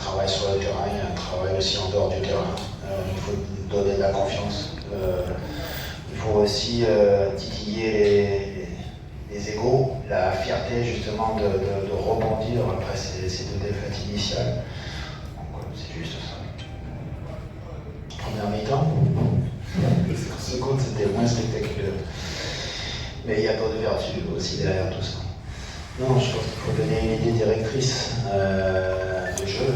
travail sur le terrain, il y a un travail aussi en dehors du terrain. Il faut donner de la confiance. Il faut aussi titiller les égos, la fierté justement de rebondir après ces deux défaites initiales. Donc c'est juste ça. Première mi-temps, seconde c'était moins spectaculaire. Mais il y a d'autres vertus aussi derrière tout ça. Non, je pense qu'il faut donner une idée directrice de jeu.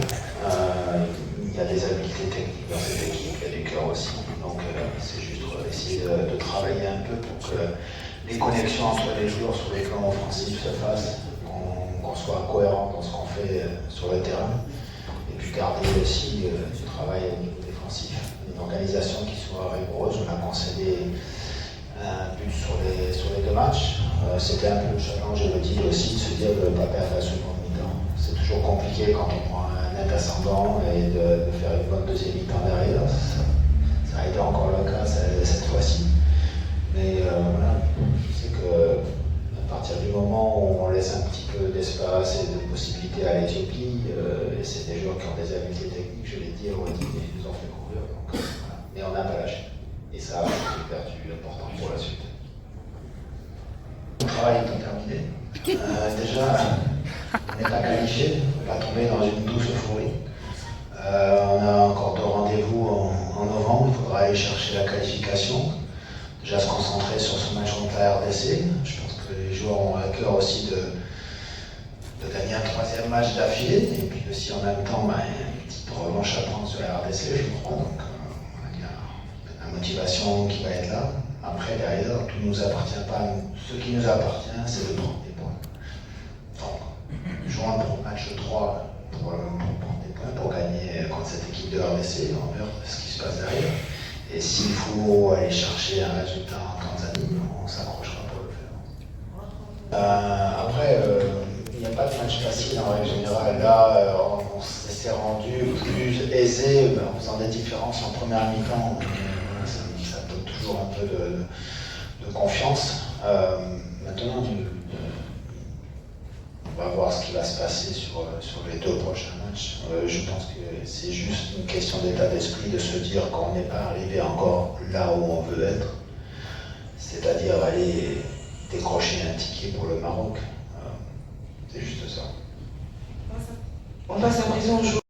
Il y a des habiletés techniques dans cette équipe, il y a du cœur aussi. Donc c'est juste essayer de travailler un peu pour que les connexions entre les joueurs sur les plans offensifs se fassent, qu'on soit cohérent dans ce qu'on fait sur le terrain. Et puis garder aussi du travail au niveau défensif. Une organisation qui soit rigoureuse. On a concédé un but sur les deux matchs. C'était un peu le challenge, je le dis aussi, de se dire de ne pas perdre la seconde mi-temps. C'est toujours compliqué quand on prend un net ascendant et de faire une bonne deuxième mi-temps derrière. Ça a été encore le cas cette fois-ci. Mais voilà, je sais qu'à partir du moment où on laisse un petit peu d'espace et de possibilités à l'Éthiopie, c'est des joueurs qui ont des habiletés techniques, je l'ai dit, ils nous ont fait courir. Donc, voilà. Mais on n'a pas lâché. Et ça, c'est une vertu importante pour la suite. Le travail est pas terminé. Déjà, on n'est pas qualifié, on ne va pas tomber dans une douce euphorie. On a encore deux rendez-vous en novembre, il faudra aller chercher la qualification. Déjà se concentrer sur ce match contre la RDC. Je pense que les joueurs ont à cœur aussi de gagner un troisième match d'affilée. Et puis aussi en même temps, une petite revanche à prendre sur la RDC, je crois. Donc, il y a la motivation qui va être là. Après, derrière, tout ne nous appartient pas. Ce qui nous appartient, c'est de prendre des points. Donc, jouons pour le match 3 pour prendre des points, pour gagner contre cette équipe de RDC. On verra ce qui se passe derrière. Et s'il faut aller chercher un résultat en Tanzanie, on s'accrochera pour le faire. Après, il n'y a pas de match facile en règle générale. Là, on s'est rendu plus aisé en faisant des différences en première mi-temps. Ça donne toujours un peu de confiance. Maintenant, on va voir ce qui va se passer sur les deux prochains matchs. Je pense que c'est juste une question d'état d'esprit de se dire qu'on n'est pas arrivé encore là où on veut être. C'est-à-dire aller décrocher un ticket pour le Maroc. C'est juste ça. On passe à présent au jour.